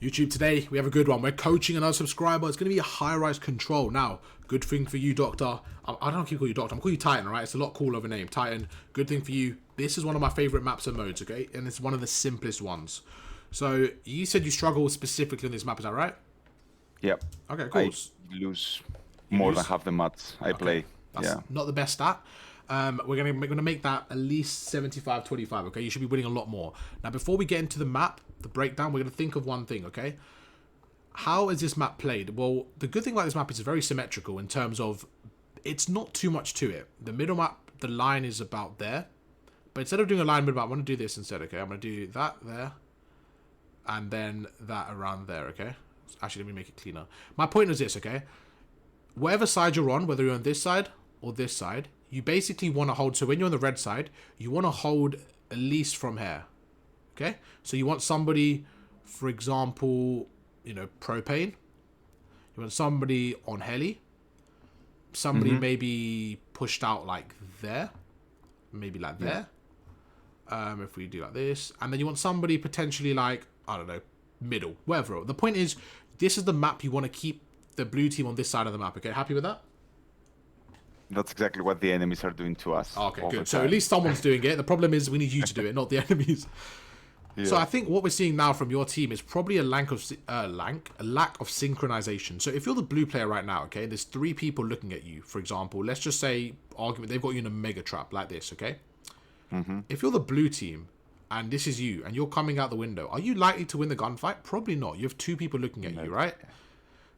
YouTube, today we have a good one. We're coaching another subscriber. It's going to be a high-rise control. Now, good thing for you, Doctor. I don't keep calling you Doctor. I'm calling you Titan, all right? It's a lot cooler of a name. Titan, good thing for you. This is one of my favorite maps and modes, okay? And it's one of the simplest ones. So, you said you struggle specifically on this map, is that right? Yep. Okay, cool. I lose more than half the maps I play. That's not the best stat. We're gonna make that at least 75-25, okay? You should be winning a lot more. Now, before we get into the map, the breakdown, we're gonna think of one thing, okay? How is this map played? Well, the good thing about this map is it's very symmetrical in terms of it's not too much to it. The middle map, the line is about there. But instead of doing a line mid map, I want to do this instead, okay? I'm gonna do that there. And then that around there, okay? Actually, let me make it cleaner. My point is this, okay? Whatever side you're on, whether you're on this side or this side, you basically want to hold. So when you're on the red side, you want to hold at least from here, okay? So you want somebody, for example, you know, propane. You want somebody on heli. Somebody maybe pushed out like there, maybe like there. If we do like this, and then you want somebody potentially like, I don't know, middle, wherever. The point is, this is the map you want to keep the blue team on this side of the map, okay? Happy with that? That's exactly what the enemies are doing to us. Okay, good. So at least someone's doing it. The problem is we need you to do it, not the enemies. Yeah. So I think what we're seeing now from your team is probably a lack of synchronization. So if you're the blue player right now, okay, there's 3 people looking at you, for example. Let's just say, argument, they've got you in a mega trap like this, okay? If you're the blue team and this is you and you're coming out the window, are you likely to win the gunfight? Probably not. You have 2 people looking at you, right?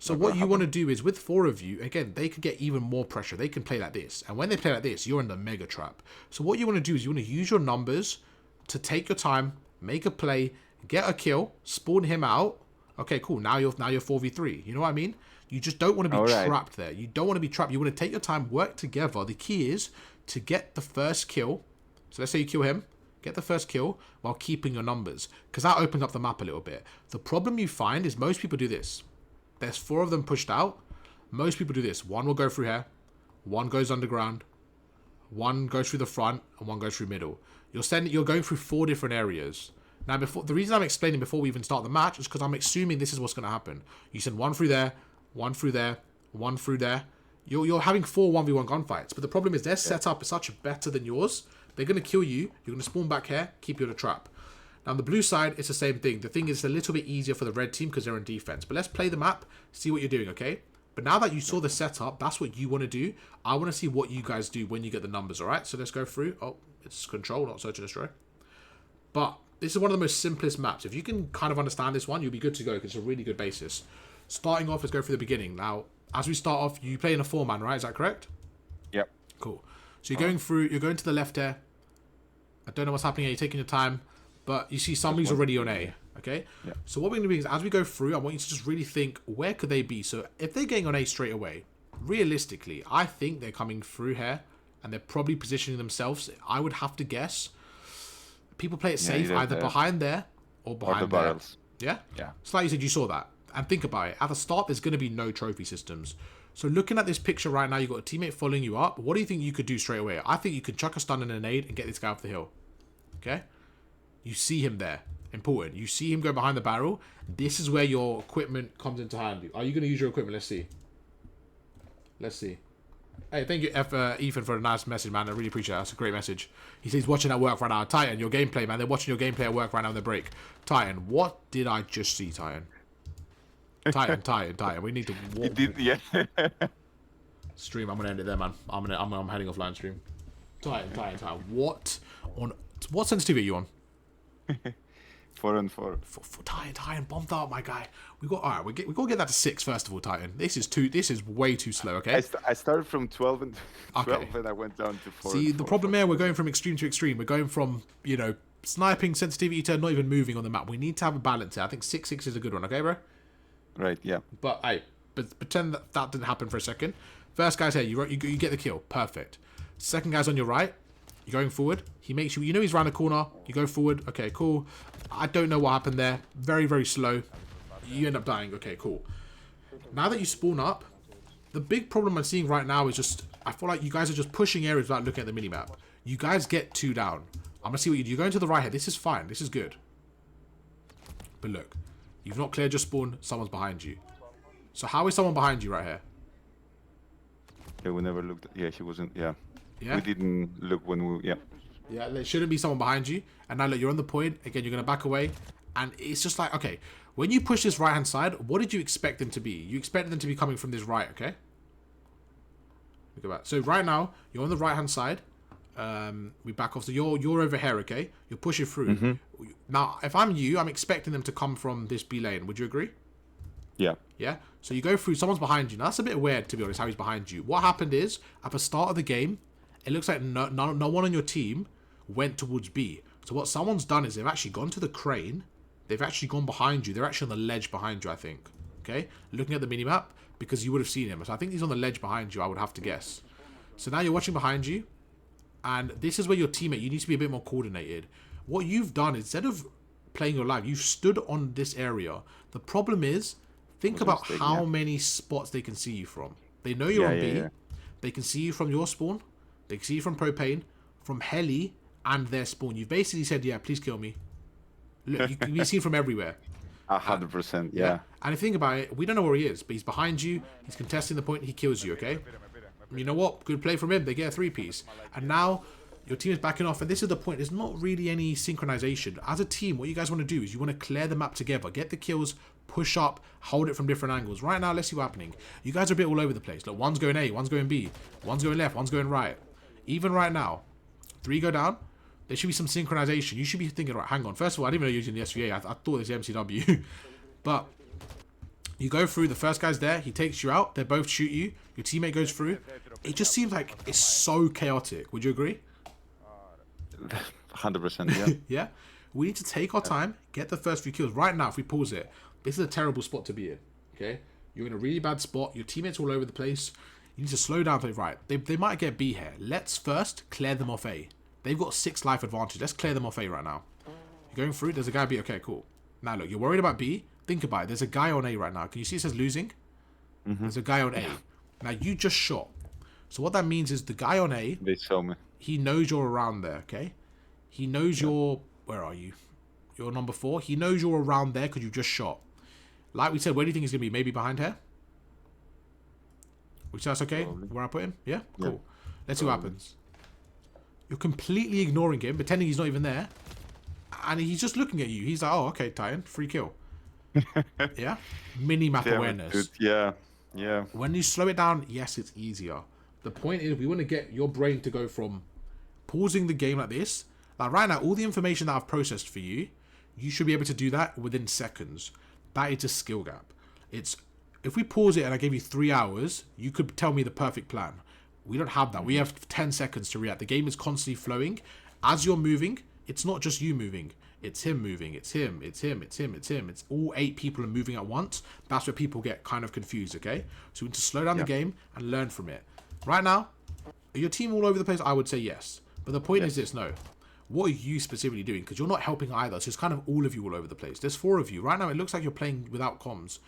So what you want to do is with 4 of you, again, they could get even more pressure. They can play like this. And when they play like this, you're in the mega trap. So what you want to do is you want to use your numbers to take your time, make a play, get a kill, spawn him out. Okay, cool. Now you're 4v3. You know what I mean? You just don't want to be trapped there. You don't want to be trapped. You want to take your time, work together. The key is to get the first kill. So let's say you kill him. Get the first kill while keeping your numbers. Because that opens up the map a little bit. The problem you find is most people do this. There's 4 of them pushed out. Most people do this. 1 will go through here. 1 goes underground. 1 goes through the front. And 1 goes through middle. You're going through 4 different areas. Now, the reason I'm explaining before we even start the match is because I'm assuming this is what's going to happen. You send 1 through there. 1 through there. 1 through there. You're having 4 1v1 gunfights. But the problem is their setup is such better than yours. They're going to kill you. You're going to spawn back here. Keep you in a trap. Now, on the blue side, it's the same thing. The thing is it's a little bit easier for the red team because they're in defense. But let's play the map, see what you're doing, okay? But now that you saw the setup, that's what you want to do. I want to see what you guys do when you get the numbers, all right? So let's go through. Oh, it's control, not search and destroy. But this is one of the most simplest maps. If you can kind of understand this one, you'll be good to go because it's a really good basis. Starting off, let's go through the beginning. Now, as we start off, you play in a 4-man, right? Is that correct? Yep. Cool. So you're going through, you're going to the left here. I don't know what's happening here. You're taking your time. But you see somebody's already on A, okay? Yeah. So what we're going to do is, as we go through, I want you to just really think, where could they be? So if they're getting on A straight away, realistically, I think they're coming through here, and they're probably positioning themselves. I would have to guess. People play it safe, either behind there or behind there. Barrels. Yeah? Yeah. So like you said, you saw that. And think about it. At the start, there's going to be no trophy systems. So looking at this picture right now, you've got a teammate following you up. What do you think you could do straight away? I think you could chuck a stun and a nade and get this guy off the hill. Okay? You see him there. Important. You see him go behind the barrel. This is where your equipment comes into handy. Are you going to use your equipment? Let's see. Let's see. Hey, thank you, Ethan, for a nice message, man. I really appreciate it. That's a great message. He says he's watching at work right now. Titan, your gameplay, man. They're watching your gameplay at work right now on the break. Titan, what did I just see, Titan? Titan. We need to walk. Yeah. Stream. I'm going to end it there, man. I'm heading offline stream. Titan. What sensitivity are you on? 4 and 4. Titan, bombed out, my guy. We got we got to get that to 6 first of all, Titan. This is way too slow. Okay. I started from 12 and 12, and I went down to 4. See, the problem here, we're going from extreme to extreme. We're going from sniping sensitivity to not even moving on the map. We need to have a balance here. I think 6-6 is a good one. Okay, bro. Right. Yeah. But pretend that didn't happen for a second. First guy's here. You get the kill. Perfect. Second guy's on your right. You're going forward. He makes you he's around the corner. You go forward. Okay, cool. I don't know what happened there. Very, very slow. You end up dying. Okay, cool. Now that you spawn up, the big problem I'm seeing right now is just, I feel like you guys are just pushing areas without looking at the minimap. You guys get 2 down. I'm going to see what you do. You're going to the right here. This is fine. This is good. But look, You've not cleared your spawn. Someone's behind you. So how is someone behind you right here? Yeah, we never looked. Yeah, she wasn't. Yeah. Yeah? We didn't look when we. Yeah. Yeah, there shouldn't be someone behind you. And now look, you're on the point. Again, you're going to back away. And it's just like, okay, when you push this right-hand side, what did you expect them to be? You expected them to be coming from this right, okay? Look at that. So right now, you're on the right-hand side. We back off. So you're over here, okay? You're pushing through. Now, if I'm you, I'm expecting them to come from this B lane. Would you agree? Yeah. Yeah? So you go through, someone's behind you. Now, that's a bit weird, to be honest, how he's behind you. What happened is, at the start of the game, it looks like no one on your team went towards B. So what someone's done is they've actually gone to the crane. They've actually gone behind you. They're actually on the ledge behind you, I think. Okay? Looking at the minimap, because you would have seen him. So I think he's on the ledge behind you, I would have to guess. So now you're watching behind you. And this is where your teammate, you need to be a bit more coordinated. What you've done, instead of playing your live, you've stood on this area. The problem is, think about how many spots they can see you from. They know you're on B. Yeah. They can see you from your spawn. They can see you from propane, from heli, and their spawn. You've basically said, yeah, please kill me. Look, you can be seen from everywhere. 100%, yeah. And if you think about it, we don't know where he is, but he's behind you. He's contesting the point. He kills you, okay? You know what? Good play from him. They get a 3-piece. And now your team is backing off. And this is the point. There's not really any synchronization. As a team, what you guys want to do is you want to clear the map together. Get the kills, push up, hold it from different angles. Right now, let's see what's happening. You guys are a bit all over the place. Look, one's going A, one's going B, one's going left, one's going right. Even right now, 3 go down. There should be some synchronization. You should be thinking, right, hang on. First of all, I didn't even know you were using the SVA. I thought it was MCW. But you go through. The first guy's there. He takes you out. They both shoot you. Your teammate goes through. It just seems like it's so chaotic. Would you agree? 100%, yeah. Yeah? We need to take our time, get the first few kills. Right now, if we pause it, this is a terrible spot to be in. Okay? You're in a really bad spot. Your teammates all over the place. You need to slow down. Right. They might get B here. Let's first clear them off A. They've got 6 life advantage. Let's clear them off A right now. You're going through. There's a guy B. Okay, cool. Now, look, you're worried about B. Think about it. There's a guy on A right now. Can you see it says losing? There's a guy on A. Now, you just shot. So what that means is the guy on A... They saw me. He knows you're around there, okay? He knows you're... Where are you? You're number 4. He knows you're around there because you just shot. Like we said, where do you think he's going to be? Maybe behind here? Which that's okay? Probably. Where I put him? Yeah? Cool. Yeah. Let's see what happens. You're completely ignoring him, pretending he's not even there. And he's just looking at you. He's like, oh, okay, Titan. Free kill. Yeah? Mini-map awareness. Dude. Yeah. Yeah. When you slow it down, yes, it's easier. The point is, we want to get your brain to go from pausing the game like this. Like right now, all the information that I've processed for you, you should be able to do that within seconds. That is a skill gap. It's if we pause it and I gave you 3 hours, you could tell me the perfect plan. We don't have that. We have 10 seconds to react. The game is constantly flowing. As you're moving, it's not just you moving. It's him moving. It's him. It's him. It's him. It's him. It's all 8 people are moving at once. That's where people get kind of confused, okay? So we need to slow down the game and learn from it. Right now, are your team all over the place? I would say yes. But the point is this, no. What are you specifically doing? Because you're not helping either. So it's kind of all of you all over the place. There's 4 of you. Right now, it looks like you're playing without comms.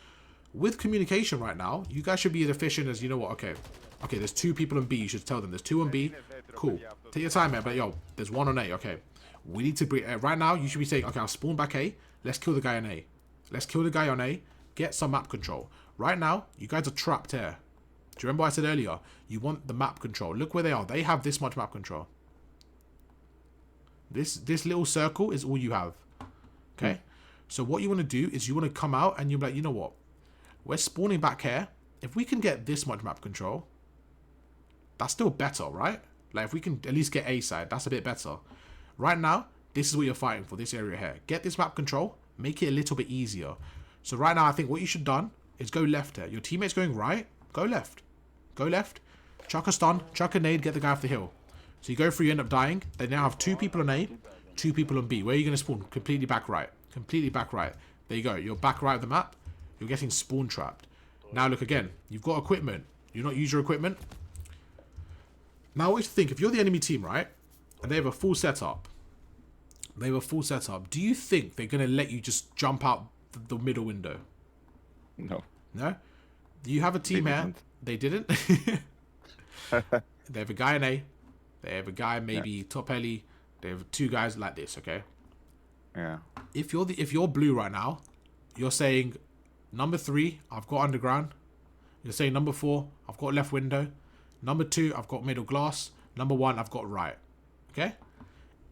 With communication right now, you guys should be as efficient as, you know what, okay, there's 2 people on B. You should tell them there's 2 on B. Cool. Take your time, man. But, yo, there's 1 on A. Okay. We need to... right now, you should be saying, okay, I'll spawn back A. Let's kill the guy on A. Let's kill the guy on A. Get some map control. Right now, you guys are trapped here. Do you remember what I said earlier? You want the map control. Look where they are. They have this much map control. This little circle is all you have. Okay? So what you want to do is you want to come out and you're like, you know what? We're spawning back here. If we can get this much map control, that's still better, right? Like if we can at least get A side, that's a bit better. Right now, this is what you're fighting for, this area here. Get this map control, make it a little bit easier. So right now, I think what you should have done is go left here. Your teammate's going right, go left. Go left, chuck a stun, chuck a nade, get the guy off the hill. So you go through, you end up dying. They now have 2 people on A, 2 people on B. Where are you going to spawn? Completely back right. Completely back right. There you go. You're back right of the map. You're getting spawn trapped. Now look again. You've got equipment. You not use your equipment. Now what you think? If you're the enemy team, right? And they have a full setup. They have a full setup. Do you think they're going to let you just jump out the middle window? No. No? Do you have a team here? They didn't? They have a guy in A. They have a guy maybe top heli. They have 2 guys like this, okay? Yeah. If you're blue right now, you're saying number 3, I've got underground. You're saying number 4, I've got left window. Number 2, I've got middle glass. Number 1, I've got right. Okay?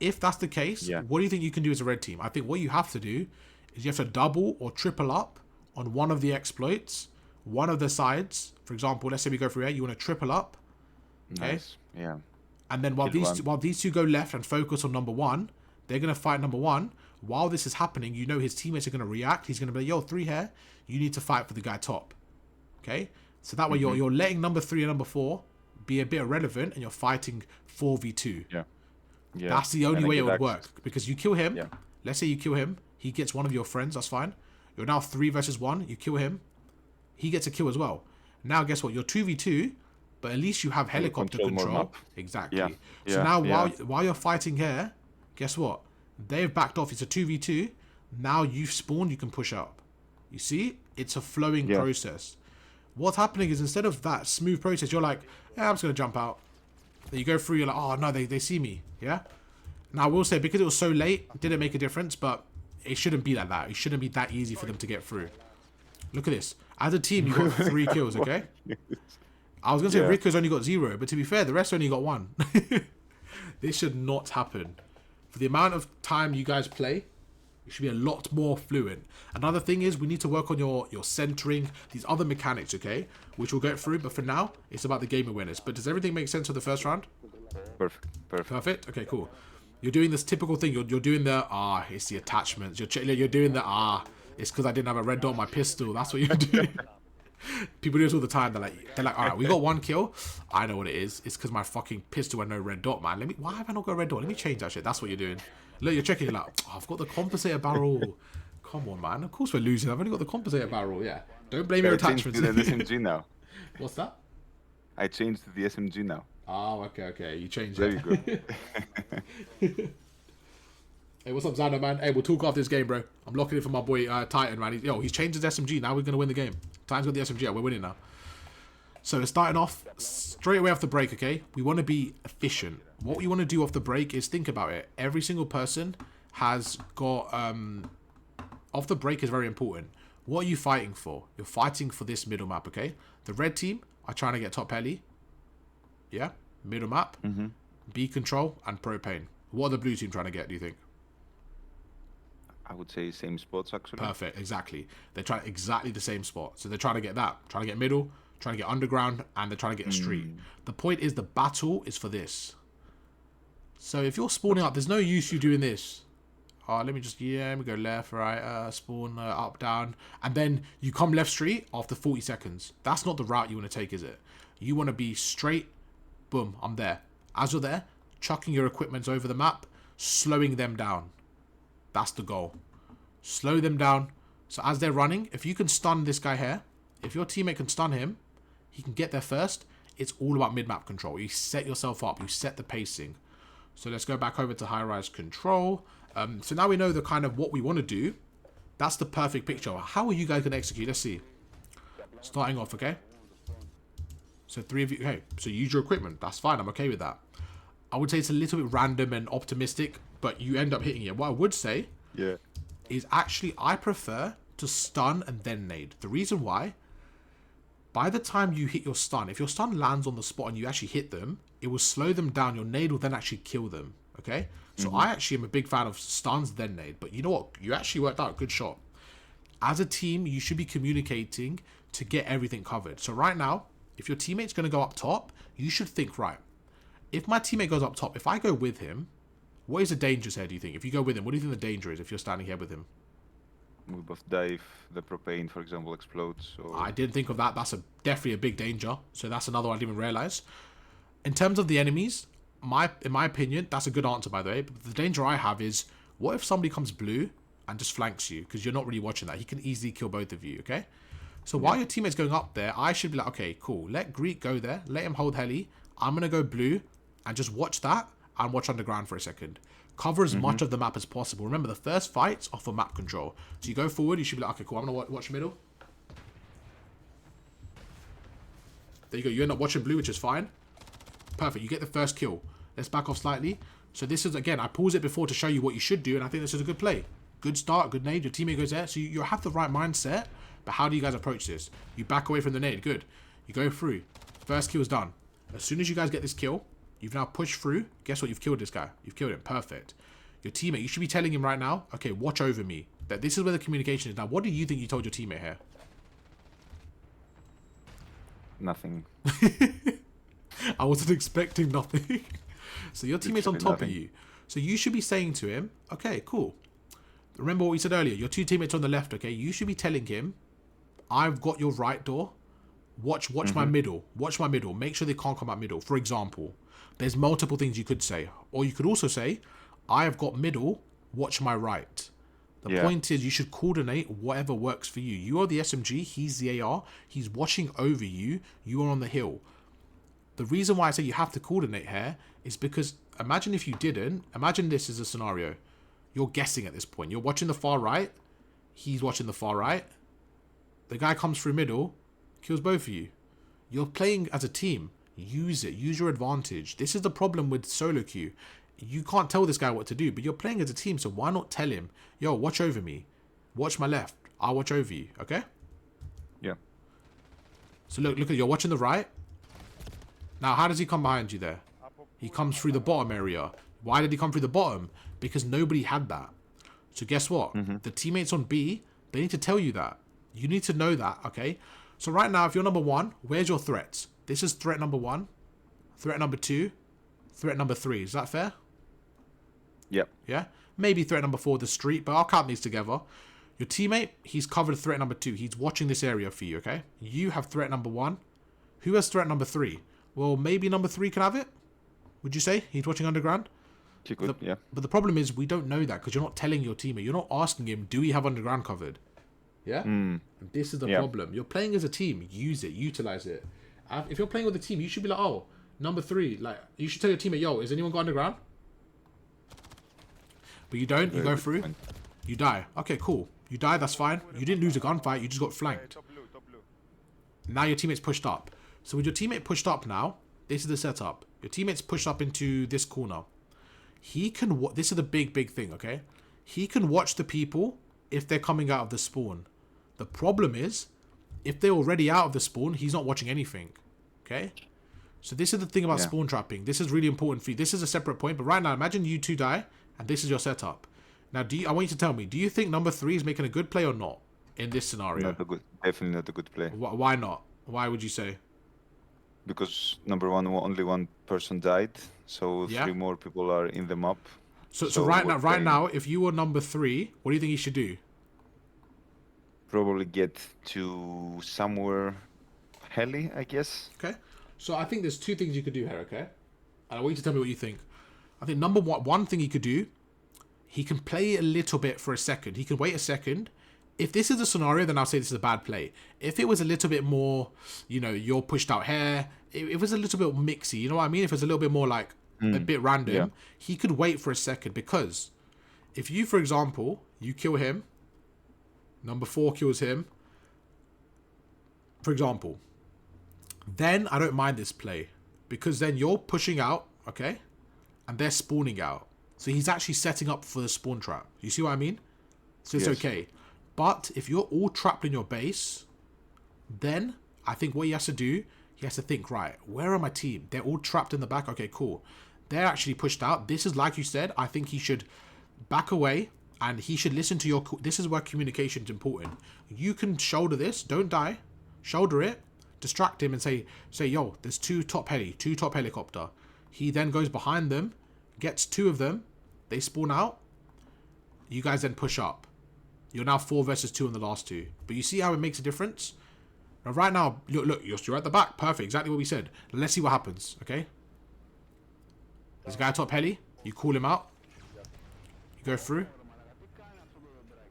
If that's the case, what do you think you can do as a red team? I think what you have to do is you have to double or triple up on one of the exploits, one of the sides. For example, let's say we go through here. You want to triple up. Okay? Nice. Yeah. And then while these two go left and focus on number 1, they're going to fight number 1. While this is happening, you know his teammates are going to react. He's going to be like, yo, 3 here. You need to fight for the guy top. Okay? So that way you're letting number 3 and number 4 be a bit irrelevant and you're fighting 4v2. Yeah. That's the only way it would work. Because you kill him. Let's say you kill him. He gets one of your friends. That's fine. You're now 3 versus 1. You kill him. He gets a kill as well. Now, guess what? You're 2v2, but at least you have helicopter control. Exactly. So now, while you're fighting here, guess what? They've backed off. It's a 2v2. Now you've spawned. You can push up. You see? It's a flowing process. What's happening is instead of that smooth process, you're like, yeah, I'm just going to jump out. Then you go through, you're like, oh, no, they see me. Yeah? Now, I will say, because it was so late, it didn't make a difference, but it shouldn't be like that. It shouldn't be that easy for them to get through. Look at this. As a team, you got 3 kills, okay? I was going to say Rico's only got 0, but to be fair, the rest only got 1. This should not happen. For the amount of time you guys play, it should be a lot more fluent. Another thing is we need to work on your centering, these other mechanics, okay? Which we'll get through, but for now, it's about the game awareness. But does everything make sense for the first round? Perfect. Okay, cool. You're doing this typical thing. You're doing the, it's the attachments. You're doing the, it's because I didn't have a red dot on my pistol. That's what you're doing. People do this all the time. They're like, all right, we got 1 kill. I know what it is. It's because my fucking pistol had no red dot, man. Why have I not got a red dot? Let me change that shit. That's what you're doing. Look, you're checking. You're like, I've got the compensator barrel. Come on, man. Of course we're losing. I've only got the compensator barrel. Yeah. Don't blame your attachments. I changed to the SMG now. What's that? I changed to the SMG now. Oh, okay. You changed Very it. Good. Hey, what's up, Xander, man? Hey, we'll talk after this game, bro. I'm locking it for my boy Titan, man. He's changed his SMG. Now we're going to win the game. Titan's got the SMG. We're winning now. So we're starting off straight away off the break, okay? We want to be efficient. What we want to do off the break is think about it. Every single person has got... off the break is very important. What are you fighting for? You're fighting for this middle map, okay? The red team are trying to get top heli. Yeah? Middle map. B control and propane. What are the blue team trying to get, do you think? I would say same spots, actually. Perfect, exactly. They're trying exactly the same spot. So they're trying to get that. Trying to get middle, trying to get underground, and they're trying to get a street. The point is the battle is for this. So if you're spawning up, there's no use you doing this. Let me go left, right, spawn, up, down. And then you come left street after 40 seconds. That's not the route you want to take, is it? You want to be straight, boom, I'm there. As you're there, chucking your equipment over the map, slowing them down. That's the goal. Slow them down. So as they're running, if you can stun this guy here, if your teammate can stun him, he can get there first. It's all about mid-map control. You set yourself up. You set the pacing. So let's go back over to high-rise control. So now we know the kind of what we want to do. That's the perfect picture. How are you guys going to execute? Let's see. Starting off, okay? So 3 of you. Okay, so use your equipment. That's fine. I'm okay with that. I would say it's a little bit random and optimistic, but you end up hitting it. What I would say is actually I prefer to stun and then nade. The reason why, by the time you hit your stun, if your stun lands on the spot and you actually hit them, it will slow them down. Your nade will then actually kill them, okay? So I actually am a big fan of stuns then nade, but you know what? You actually worked out. Good shot. As a team, you should be communicating to get everything covered. So right now, if your teammate's going to go up top, you should think, right, if my teammate goes up top, if I go with him, what is the danger here, do you think? If you go with him, what do you think the danger is if you're standing here with him? We both die if the propane, for example, explodes. Or... I didn't think of that. That's definitely a big danger. So that's another one I didn't even realize. In terms of the enemies, in my opinion, that's a good answer, by the way. But the danger I have is, what if somebody comes blue and just flanks you? Because you're not really watching that. He can easily kill both of you, okay? So while your teammate's going up there, I should be like, okay, cool. Let Greek go there. Let him hold heli. I'm going to go blue and just watch that and watch underground for a second. Cover as much of the map as possible. Remember, the first fight's off of map control. So you go forward, you should be like, okay, cool, I'm going to watch middle. There you go. You end up watching blue, which is fine. Perfect. You get the first kill. Let's back off slightly. So this is, again, I paused it before to show you what you should do, and I think this is a good play. Good start, good nade. Your teammate goes there. So you have the right mindset. But how do you guys approach this? You back away from the nade. Good. You go through. First kill is done. As soon as you guys get this kill, you've now pushed through. Guess what? You've killed this guy. You've killed him. Perfect. Your teammate, you should be telling him right now, okay, watch over me. That this is where the communication is. Now, what do you think you told your teammate here? Nothing. I wasn't expecting nothing. So your teammate's on top of you. So you should be saying to him, okay, cool. Remember what we said earlier. Your two teammates on the left, okay? You should be telling him, I've got your right door. Watch my middle. Watch my middle. Make sure they can't come out middle. For example, there's multiple things you could say. Or you could also say, I have got middle. Watch my right. The point is you should coordinate whatever works for you. You are the SMG. He's the AR. He's watching over you. You are on the hill. The reason why I say you have to coordinate here is because imagine if you didn't. Imagine this is a scenario. You're guessing at this point. You're watching the far right. He's watching the far right. The guy comes through middle. Kills both of you. You're playing as a team. Use it. Use your advantage. This is the problem with solo queue. You can't tell this guy what to do, but you're playing as a team, so why not tell him, yo, watch over me. Watch my left. I'll watch over you, okay? Yeah. So look, you're watching the right. Now, how does he come behind you there? He comes through the bottom area. Why did he come through the bottom? Because nobody had that. So guess what? The teammates on B, they need to tell you that. You need to know that, okay? So right now, if you're number 1, where's your threats? This is threat number 1, threat number 2, threat number 3. Is that fair? Yep. Yeah? Maybe threat number 4, the street, but I'll count these together. Your teammate, he's covered threat number 2. He's watching this area for you, okay? You have threat number 1. Who has threat number 3? Well, maybe number 3 can have it? Would you say? He's watching underground? He could, yeah. But the problem is we don't know that because you're not telling your teammate. You're not asking him, do we have underground covered? Yeah? And this is the problem. You're playing as a team. Use it. Utilize it. If you're playing with a team, you should be like, oh, number 3. Like, you should tell your teammate, yo, has anyone got underground? But you don't. You go through. You die. Okay, cool. You die, that's fine. You didn't lose a gunfight. You just got flanked. Now your teammate's pushed up. So with your teammate pushed up now, this is the setup. Your teammate's pushed up into this corner. He can... This is the big thing, okay? He can watch the people if they're coming out of the spawn. The problem is, if they're already out of the spawn, he's not watching anything. Okay? So this is the thing about spawn trapping. This is really important for you. This is a separate point. But right now, imagine you two die, and this is your setup. Now, I want you to tell me, do you think number 3 is making a good play or not in this scenario? Definitely not a good play. Why not? Why would you say? Because number 1, only one person died, so 3 more people are in the map. So right now, if you were number 3, what do you think you should do? Probably get to somewhere heli, I guess. Okay. So I think there's 2 things you could do here, okay? And I want you to tell me what you think. I think number one thing he could do, he can play a little bit for a second. He can wait a second. If this is a scenario, then I'll say this is a bad play. If it was a little bit more, you know, you're pushed out here, it was a little bit mixy, you know what I mean? If it's a little bit more like a bit random, he could wait for a second. Because if you, for example, you kill him, number 4 kills him, for example, then I don't mind this play. Because then you're pushing out, okay? And they're spawning out. So he's actually setting up for the spawn trap. You see what I mean? So it's okay. But if you're all trapped in your base, then I think what he has to do, he has to think, right, where are my team? They're all trapped in the back. Okay, cool. They're actually pushed out. This is, like you said, I think he should back away and he should listen to your... This is where communication is important. You can shoulder this. Don't die. Shoulder it. Distract him and say, yo, there's 2 top helicopter. He then goes behind them, gets 2 of them. They spawn out. You guys then push up. You're now 4 versus 2 on the last 2. But you see how it makes a difference? Now, right now, look, you're at the back. Perfect. Exactly what we said. Let's see what happens, okay? This guy top heli. You call him out. You go through.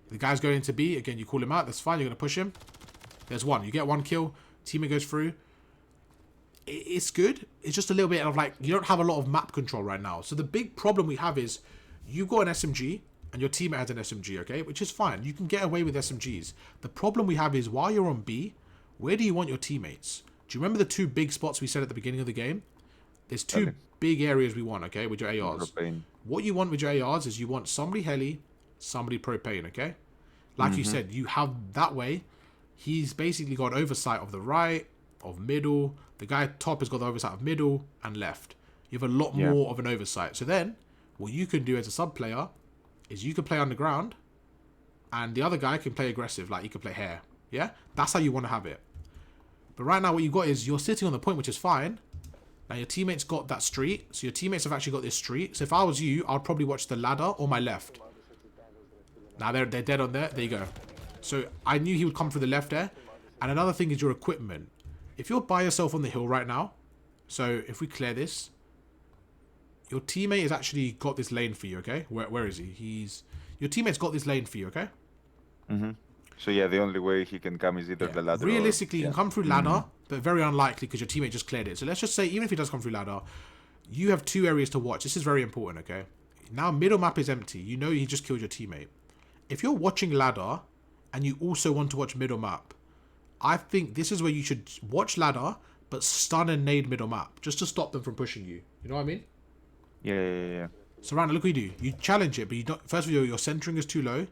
The guy's going into B. Again, you call him out. That's fine. You're going to push him. There's 1. You get 1 kill. Teammate goes through. It's good. It's just a little bit of like, you don't have a lot of map control right now. So the big problem we have is you've got an SMG and your teammate has an SMG, okay? Which is fine. You can get away with SMGs. The problem we have is while you're on B, where do you want your teammates? Do you remember the 2 big spots we said at the beginning of the game? There's 2 big areas we want, okay, with your ARs. What you want with your ARs is you want somebody heli, somebody propane, okay? Like you said, you have that way. He's basically got oversight of the right, of middle. The guy top has got the oversight of middle and left. You have a lot more of an oversight. So then, what you can do as a sub player is you can play underground, and the other guy can play aggressive, like he can play hair. Yeah? That's how you want to have it. But right now, what you've got is you're sitting on the point, which is fine. Now, your teammates got that street. So your teammates have actually got this street. So if I was you, I'd probably watch the ladder or my left. Now, they're dead on there. There you go. So I knew he would come through the left there. And another thing is your equipment. If you're by yourself on the hill right now, so if we clear this, your teammate has actually got this lane for you, okay? Where is he? Your teammate's got this lane for you, okay? So yeah, the only way he can come is either the ladder. Realistically, you can come through ladder, but very unlikely because your teammate just cleared it. So let's just say, even if he does come through ladder, you have 2 areas to watch. This is very important, okay? Now, middle map is empty. You know he just killed your teammate. If you're watching ladder and you also want to watch middle map, I think this is where you should watch ladder, but stun and nade middle map, just to stop them from pushing you. You know what I mean? Yeah. So, Rana, look what you do. You challenge it, but you don't. First of all, your centering is too low,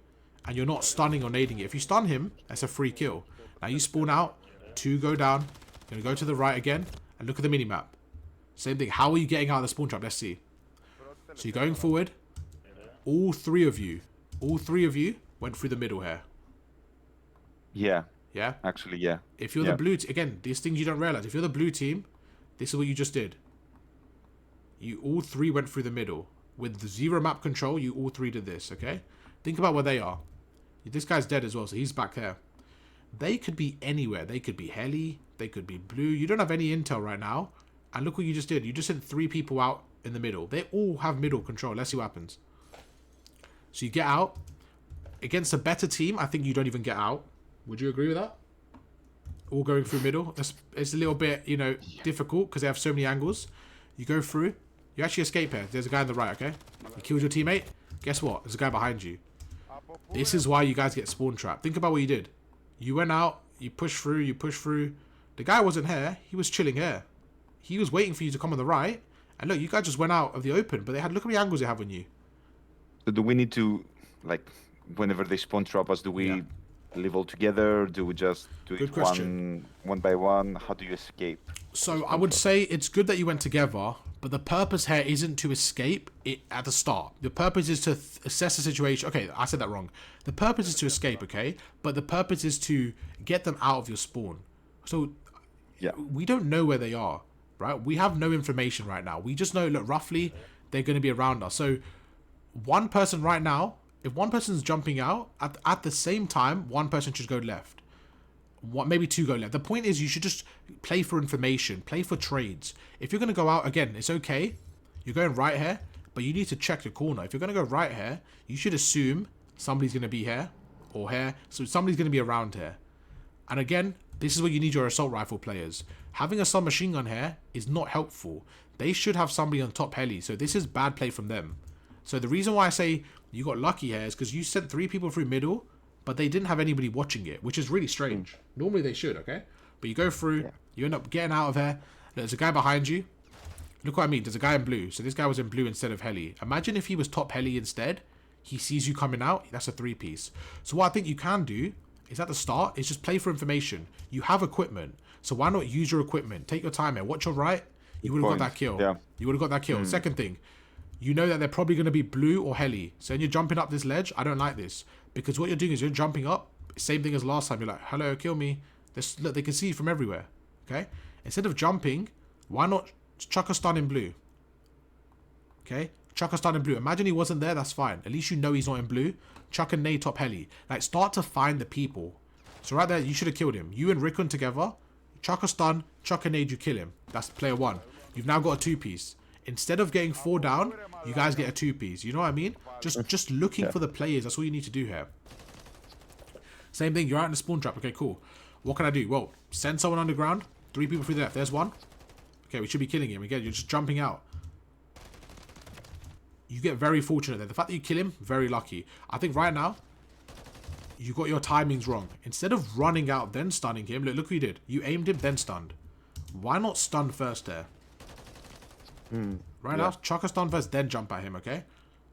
and you're not stunning or nading it. If you stun him, that's a free kill. Now you spawn out, 2 go down, you're going to go to the right again, and look at the minimap. Same thing. How are you getting out of the spawn trap? Let's see. So you're going forward. All three of you went through the middle here. Yeah. Yeah? Actually, yeah. If you're the blue team, again, these things you don't realize. If you're the blue team, this is what you just did. You all 3 went through the middle. With the 0 map control, you all 3 did this, okay? Think about where they are. This guy's dead as well, so he's back there. They could be anywhere. They could be heli. They could be blue. You don't have any intel right now. And look what you just did. You just sent 3 people out in the middle. They all have middle control. Let's see what happens. So you get out. Against a better team, I think you don't even get out. Would you agree with that? All going through middle. It's a little bit, difficult because they have so many angles. You go through. You actually escape here. There's a guy on the right, okay? You killed your teammate. Guess what? There's a guy behind you. This is why you guys get spawn trapped. Think about what you did. You went out. You pushed through. The guy wasn't here. He was chilling here. He was waiting for you to come on the right. And look, you guys just went out of the open. But look how many angles they have on you. So do we need to, whenever they spawn trap us, do we live all together? Do we just do it one by one? How do you escape? So I would say it's good that you went together, but the purpose here isn't to escape it at the start. The purpose is to assess the situation. Okay, I said that wrong. The purpose is to escape, okay? But the purpose is to get them out of your spawn. So we don't know where they are, right? We have no information right now. We just know, look, roughly they're going to be around us. So one person right now, if one person's jumping out, at the same time, one person should go left. Maybe 2 go left. The point is you should just play for information, play for trades. If you're going to go out, again, it's okay. You're going right here, but you need to check the corner. If you're going to go right here, you should assume somebody's going to be here or here. So somebody's going to be around here. And again, this is where you need your assault rifle players. Having a submachine gun here is not helpful. They should have somebody on top heli. So this is bad play from them. So the reason why I say you got lucky here is because you sent 3 people through middle, but they didn't have anybody watching it, which is really strange. Normally they should, okay? But you go through, you end up getting out of here. There's a guy behind you. Look what I mean. There's a guy in blue. So this guy was in blue instead of heli. Imagine if he was top heli instead. He sees you coming out. That's a 3-piece. So what I think you can do is at the start, is just play for information. You have equipment. So why not use your equipment? Take your time here. Watch your right. You would have got that kill. Yeah. You would have got that kill. Second thing, you know that they're probably going to be blue or heli. So when you're jumping up this ledge, I don't like this. Because what you're doing is you're jumping up. Same thing as last time. You're like, hello, kill me. Look, they can see you from everywhere. Okay? Instead of jumping, why not chuck a stun in blue? Okay? Chuck a stun in blue. Imagine he wasn't there, that's fine. At least you know he's not in blue. Chuck a nade top heli. Start to find the people. So right there, you should have killed him. You and Rickon together. Chuck a stun, chuck a nade, you kill him. That's player 1. You've now got a 2-piece. Instead of getting 4 down, you guys get a 2-piece. You know what I mean? Just looking for the players. That's all you need to do here. Same thing. You're out in the spawn trap. Okay, cool. What can I do? Well, send someone underground. 3 people through the left. There's 1. Okay, we should be killing him. Again, you're just jumping out. You get very fortunate there. The fact that you kill him, very lucky. I think right now, you got your timings wrong. Instead of running out, then stunning him. Look what you did. You aimed him, then stunned. Why not stun first there? Right now, chuck a stun first, then jump at him, okay?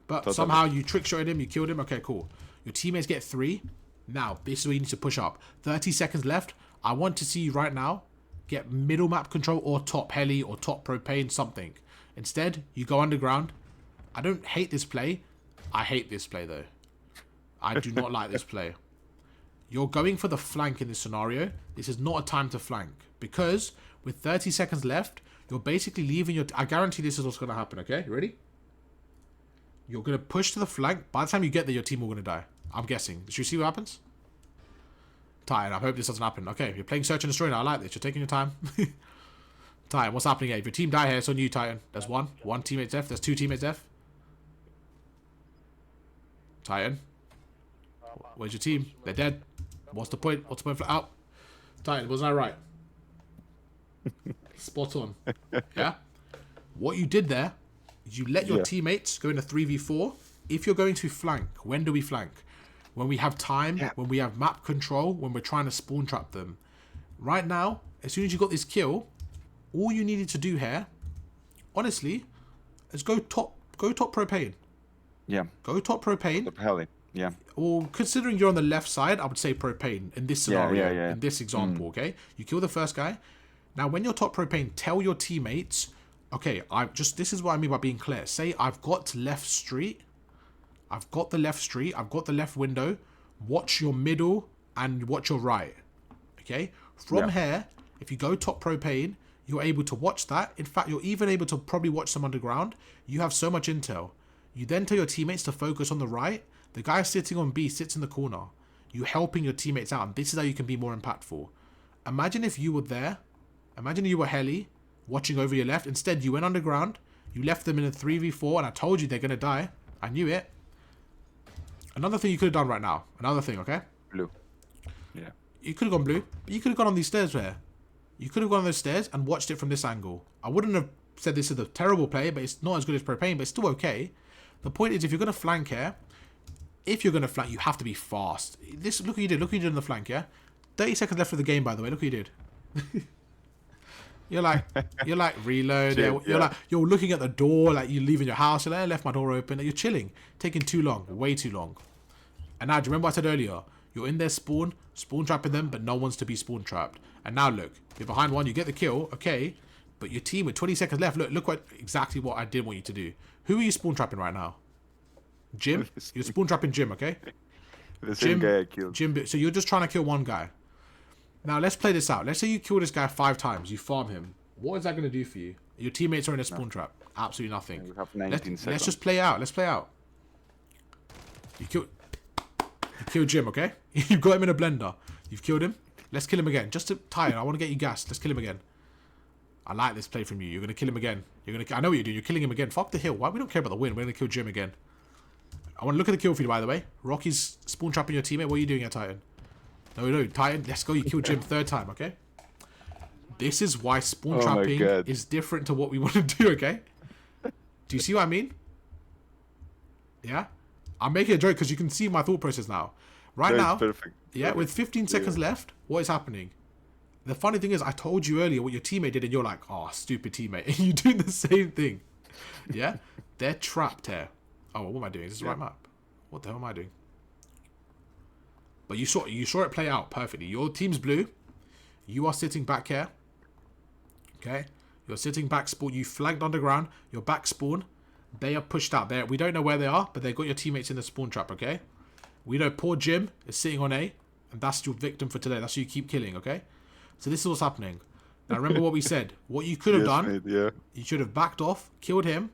But Totally. somehow you trick-shotted him, you killed him. Okay, cool. Your teammates get 3. Now, this is where you need to push up. 30 seconds left. I want to see you right now get middle map control or top heli or top propane, something. Instead, you go underground. I don't hate this play. I hate this play, though. I do not like this play. You're going for the flank in this scenario. This is not a time to flank. Because with 30 seconds left, you're basically leaving your... I guarantee this is what's going to happen, okay? You ready? You're going to push to the flank. By the time you get there, your team are going to die. I'm guessing. Did you see what happens? Titan, I hope this doesn't happen. Okay, you're playing Search and Destroy now. I like this. You're taking your time. Titan, what's happening here? If your team die here, it's on you, Titan. There's one. One teammate's death. There's 2 teammates death. Titan. Where's your team? They're dead. What's the point? What's the point for out? Titan, wasn't I right? Spot on. Yeah? What you did there is you let your teammates go into 3v4. If you're going to flank, when do we flank? When we have time, when we have map control, when we're trying to spawn trap them. Right now, as soon as you got this kill, all you needed to do here, honestly, is go top propane. Yeah. Go top propane. Top heli. Yeah. Well, considering you're on the left side, I would say propane in this scenario, in this example, okay? You kill the first guy. Now, when you're top propane, tell your teammates, okay, this is what I mean by being clear. Say, I've got left street. I've got the left street. I've got the left window. Watch your middle and watch your right. Okay? From here, if you go top propane, you're able to watch that. In fact, you're even able to probably watch some underground. You have so much intel. You then tell your teammates to focus on the right. The guy sitting on B sits in the corner. You're helping your teammates out, and this is how you can be more impactful. Imagine if you were there. Imagine you were heli, watching over your left. Instead, you went underground. You left them in a 3v4, and I told you they're going to die. I knew it. Another thing you could have done right now. Another thing, okay? Blue. Yeah. You could have gone blue, but you could have gone on these stairs there. You could have gone on those stairs and watched it from this angle. I wouldn't have said this is a terrible play, but it's not as good as propane, but it's still okay. The point is, if you're going to flank here, you have to be fast. Look what you did. Look what you did on the flank, yeah? 30 seconds left of the game, by the way. Look what you did. You're like reload. You're looking at the door, like you're leaving your house. You're like, I left my door open. You're chilling, taking too long, way too long. And now, do you remember what I said earlier? You're in their spawn trapping them, but no one's to be spawn trapped. And now look, you're behind one, you get the kill, okay, but your team with 20 seconds left. Look exactly what I did want you to do. Who are you spawn trapping right now? Jim. You're spawn trapping Jim, okay? The same guy I killed. Jim. So you're just trying to kill one guy. Now, let's play this out. Let's say you kill this guy 5 times. You farm him. What is that going to do for you? Your teammates are in a spawn trap. Absolutely nothing. We have 19 seconds. Let's just play out. Let's play out. You killed Jim, okay? You've got him in a blender. You've killed him. Let's kill him again. Just to tie it. I want to get you gassed. Let's kill him again. I like this play from you. You're going to kill him again. I know what you're doing. You're killing him again. Fuck the hill. Why? We don't care about the win. We're going to kill Jim again. I want to look at the kill feed, by the way. Rocky's spawn trapping your teammate. What are you doing here, Titan? No, Titan. Let's go. You killed Jim 3rd time, okay? This is why spawn trapping is different to what we want to do, okay? Do you see what I mean? Yeah? I'm making a joke because you can see my thought process now. Right now, perfect. Yeah, with 15 seconds left, what is happening? The funny thing is, I told you earlier what your teammate did, and you're like, oh, stupid teammate. And you're doing the same thing. Yeah? They're trapped here. Oh, what am I doing? Is this the right map? What the hell am I doing? But you saw it play out perfectly. Your team's blue. You are sitting back here. Okay? You're sitting back spawn. You flanked underground. You're back spawn. They are pushed out there. We don't know where they are, but they've got your teammates in the spawn trap, okay? We know poor Jim is sitting on A, and that's your victim for today. That's who you keep killing, okay? So this is what's happening. Now remember what we said. What you could have done, you should have backed off, killed him,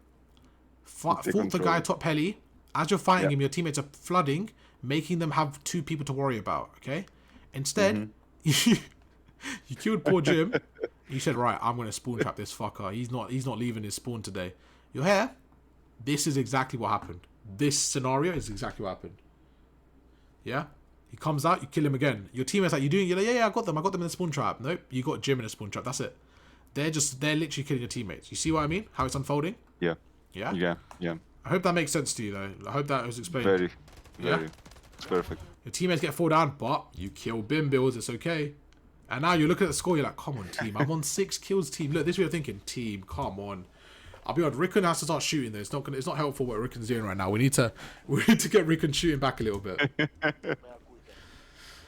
fought the guy top heli. As you're fighting him, your teammates are flooding, making them have 2 people to worry about, okay? Instead, you killed poor Jim. You said, right, I'm going to spawn trap this fucker. He's not leaving his spawn today. You're here. This is exactly what happened. This scenario is exactly what happened. Yeah? He comes out, you kill him again. Your teammates like, you're like, yeah, I got them in the spawn trap. Nope, you got Jim in a spawn trap. That's it. They're literally killing your teammates. You see what I mean? How it's unfolding? Yeah. Yeah? Yeah. I hope that makes sense to you, though. I hope that was explained. Very. Yeah? It's perfect. Your teammates get fall down, but you kill Bim Bills. It's okay. And now you're looking at the score. You're like, come on, team. I'm on 6 kills, team. Look, this is what you're thinking. Team, come on. I'll be honest, Rickon has to start shooting though. It's not helpful what Rickon's doing right now. We need to get Rickon shooting back a little bit.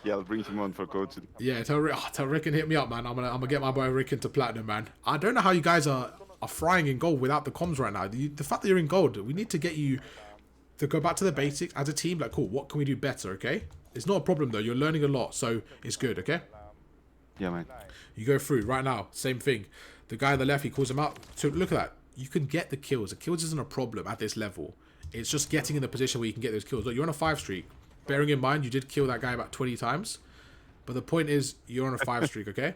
Yeah, I'll bring him on for coaching. Yeah, tell Rickon hit me up, man. I'm gonna get my boy Rickon to platinum, man. I don't know how you guys are frying in gold without the comms right now. The fact that you're in gold, we need to get you to go back to the basics as a team. Like, cool, what can we do better, okay? It's not a problem, though. You're learning a lot, so it's good, okay? Yeah, man. You go through right now, same thing. The guy on the left, he calls him out. So look at that. You can get the kills. The kills isn't a problem at this level. It's just getting in the position where you can get those kills. Look, you're on a 5 streak. Bearing in mind, you did kill that guy about 20 times. But the point is, you're on a 5 streak, okay?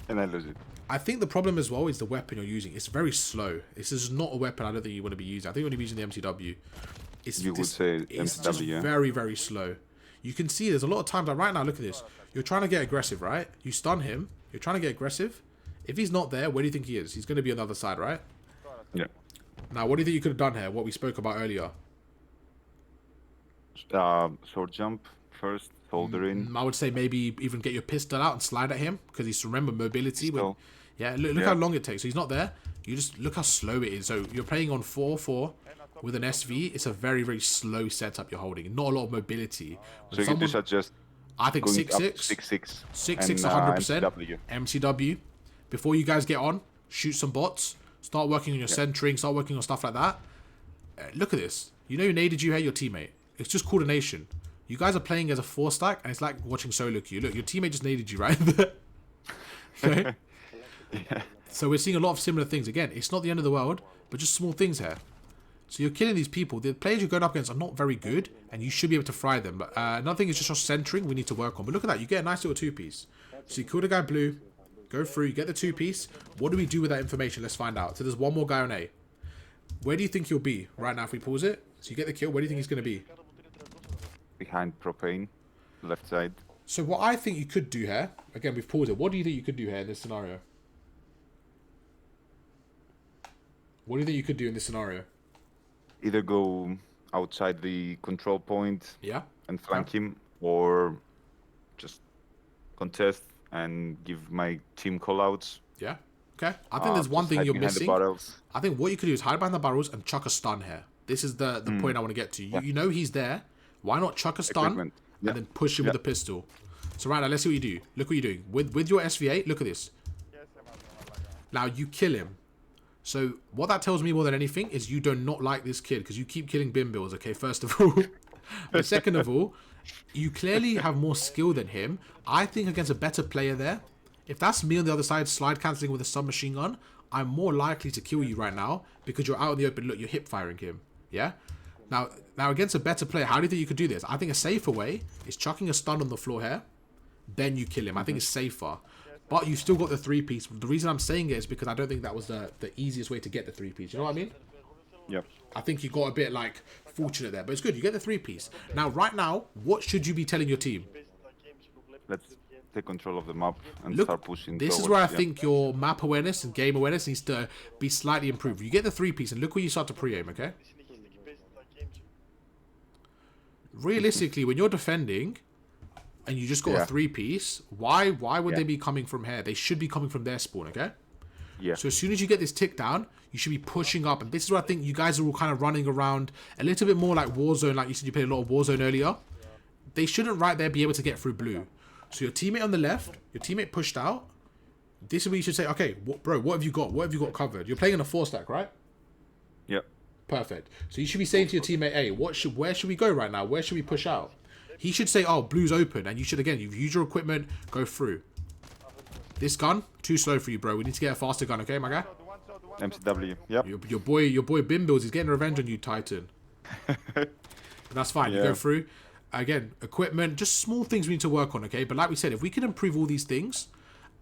And I lose it. I think the problem as well is the weapon you're using. It's very slow. This is not a weapon I don't think you want to be using. I think you want to be using the MCW. You would say it's MCW, just yeah. very, very slow. You can see there's a lot of times, like right now, look at this. You're trying to get aggressive, right? You stun him. You're trying to get aggressive. If he's not there, where do you think he is? He's going to be on the other side, right? Yeah. Now, what do you think you could have done here? What we spoke about earlier. Sword jump first, solder in. I would say maybe even get your pistol out and slide at him because he's, remember, mobility. Pistol. Yeah, look how long it takes. So he's not there. You just look how slow it is. So you're playing on 4-4 with an SV. It's a very, very slow setup you're holding. Not a lot of mobility. So you just adjust. I think 6-6. 6-6. 6-6, 100%. MCW. MCW. Before you guys get on, shoot some bots. Start working on your centering. Start working on stuff like that. Look at this. You know who naded you here? Your teammate. It's just coordination. You guys are playing as a 4-stack, and it's like watching solo queue. Look, your teammate just naded you right there. Okay? Yeah. So we're seeing a lot of similar things. Again, it's not the end of the world, but just small things here. So you're killing these people. The players you're going up against are not very good, and you should be able to fry them. But another thing is just your centering we need to work on. But look at that. You get a nice little 2-piece. So you kill the guy blue, go through, you get the 2-piece. What do we do with that information? Let's find out. So there's one more guy on A. Where do you think he'll be right now if we pause it? So you get the kill. Where do you think he's going to be? Behind propane, left side. So what I think you could do here, again, we've paused it. What do you think you could do here in this scenario? What do you think you could do in this scenario? Either go outside the control point, Yeah, and flank him, or just contest and give my team callouts. yeah. Okay. I think there's one Just thing hide you're behind the missing. barrels. I think what you could do is hide behind the barrels and chuck a stun here. This is the point I want to get to. You know he's there. Why not chuck a stun Equipment. Yeah. and then push him with a pistol? So right now, let's see what you do. Look what you're doing. With your SVA, look at this. Now you kill him. So what that tells me more than anything is you do not like this kid because you keep killing bin bills, okay, first of all. But second of all, you clearly have more skill than him. I think against a better player there, if that's me on the other side slide cancelling with a submachine gun, I'm more likely to kill you right now because you're out in the open. Look, you're hip firing him. Yeah? Now against a better player, how do you think you could do this? I think a safer way is chucking a stun on the floor here. Then you kill him. I think it's safer. But you've still got the 3-piece. The reason I'm saying it is because I don't think that was the easiest way to get the 3-piece. You know what I mean? Yep. I think you got a bit, like, fortunate there. But it's good. You get the 3-piece. Now, right now, what should you be telling your team? Let's take control of the map and Look, start pushing this towards, is where I think your map awareness and game awareness needs to be slightly improved. You get the 3-piece, and look where you start to pre-aim, okay? Realistically, when you're defending and you just got a 3-piece, why would they be coming from here? They should be coming from their spawn, okay? Yeah. So as soon as you get this tick down, you should be pushing up. And this is where I think you guys are all kind of running around a little bit more like Warzone. Like you said, you played a lot of Warzone earlier. They shouldn't right there be able to get through blue. So your teammate on the left, your teammate pushed out. This is where you should say, okay, bro, what have you got? What have you got covered? You're playing in a 4-stack, right? Yep. Perfect. So you should be saying to your teammate, hey, where should we go right now? Where should we push out? He should say, oh, blue's open. And you should, again, you've used your equipment, go through. This gun, too slow for you, bro. We need to get a faster gun, okay, my guy? MCW. Yep. Your boy Bimbills is getting revenge on you, Titan. That's fine. You go through. Again, equipment, just small things we need to work on, okay? But like we said, if we can improve all these things,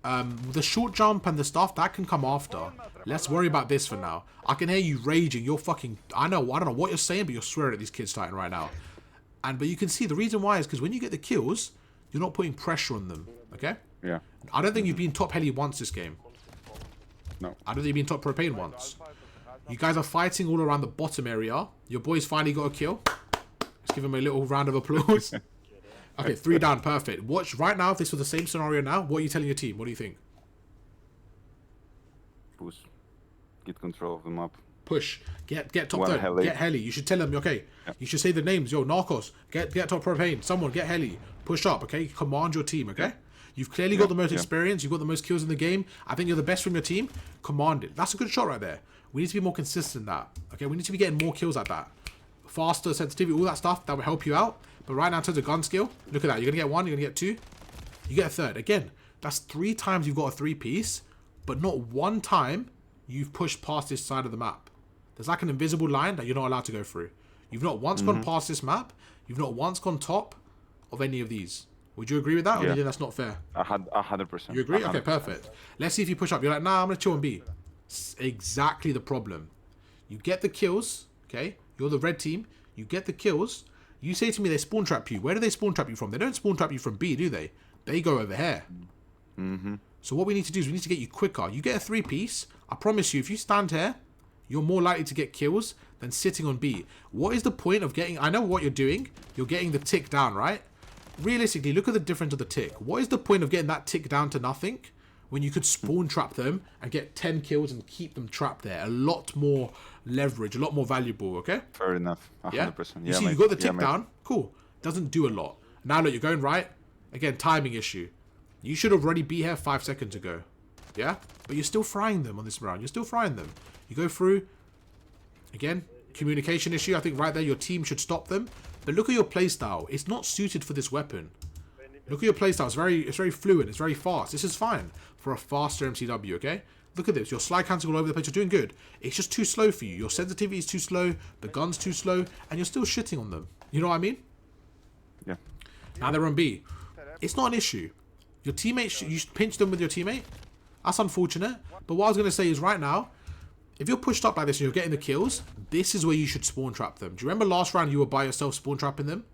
the short jump and the stuff, that can come after. Let's worry about this for now. I can hear you raging. You're fucking... I don't know what you're saying, but you're swearing at these kids, Titan, right now. But you can see the reason why is because when you get the kills, you're not putting pressure on them, okay? Yeah. I don't think you've been top heli once this game. No. I don't think you've been top propane once. You guys are fighting all around the bottom area. Your boy's finally got a kill. Let's give him a little round of applause. Okay, 3 down, perfect. Watch right now. If this was the same scenario now, what are you telling your team? What do you think? Push. get control of the map. Push. Get top One third. heli. Get heli. You should tell them, okay. Yeah. You should say the names. Yo, Narcos. Get top propane. Someone get heli. Push up, okay? Command your team, okay? You've clearly got the most experience. You've got the most kills in the game. I think you're the best from your team. Command it. That's a good shot right there. We need to be more consistent in that. Okay, we need to be getting more kills like that. Faster, sensitivity, all that stuff, that will help you out. But right now, in terms of gun skill, look at that. You're going to get one, you're going to get two. You get a third. Again, that's 3 times you've got a 3-piece, but not one time you've pushed past this side of the map. There's like an invisible line that you're not allowed to go through. You've not once gone past this map. You've not once gone top of any of these. Would you agree with that, or do you think that's not fair? 100%. You agree? 100%. Okay, perfect. Let's see if you push up. You're like, nah, I'm going to chill and B. Exactly the problem. You get the kills, okay? You're the red team. You get the kills. You say to me they spawn trap you. Where do they spawn trap you from? They don't spawn trap you from B, do they? They go over here. So what we need to do is we need to get you quicker. You get a 3-piece. I promise you, if you stand here, you're more likely to get kills than sitting on B. What is the point of getting... I know what you're doing. You're getting the tick down, right? Realistically, look at the difference of the tick. What is the point of getting that tick down to nothing when you could spawn trap them and get 10 kills and keep them trapped there? A lot more leverage, a lot more valuable, okay? Fair enough. 100%. Yeah? Yeah, You see, mate. you got the tick mate. down. Cool. Doesn't do a lot. Now, look, you're going right. Again, timing issue. You should have already be here 5 seconds ago. Yeah? But you're still frying them on this round. You're still frying them. You go through. Again, communication issue. I think right there, your team should stop them. But look at your playstyle. It's not suited for this weapon. Look at your playstyle. It's very fluent. It's very fast. This is fine for a faster MCW, okay? Look at this. Your slide cancel all over the place. You're doing good. It's just too slow for you. Your sensitivity is too slow. The gun's too slow. And you're still shitting on them. You know what I mean? Yeah. Now they're on B. It's not an issue. Your teammate, you should pinch them with your teammate. That's unfortunate. But what I was going to say is right now, if you're pushed up like this and you're getting the kills, this is where you should spawn trap them. Do you remember last round you were by yourself spawn trapping them?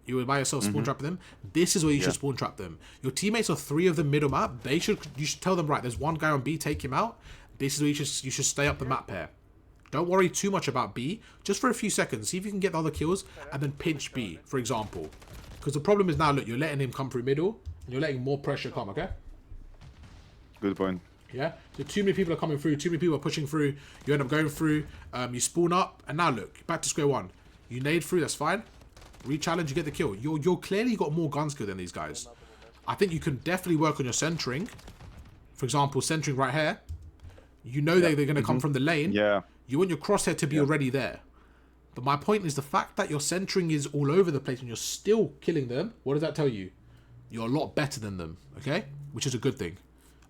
You were by yourself spawn trapping them. This is where you should spawn trap them. Your teammates are 3 of the middle map. You should tell them, right, there's one guy on B, take him out. This is where you should stay up the map here. Don't worry too much about B. Just for a few seconds. See if you can get the other kills and then pinch B, for example. Because the problem is now, look, you're letting him come through middle and you're letting more pressure come, okay? Good point. Yeah, so too many people are coming through, too many people are pushing through, you end up going through, you spawn up, and now look, back to square one. You nade through, that's fine. Re-challenge, you get the kill. You're clearly got more gun skill than these guys. I think you can definitely work on your centering. For example, centering right here. You know they're going to come from the lane. Yeah. You want your crosshair to be already there. But my point is the fact that your centering is all over the place and you're still killing them, what does that tell you? You're a lot better than them, okay? Which is a good thing.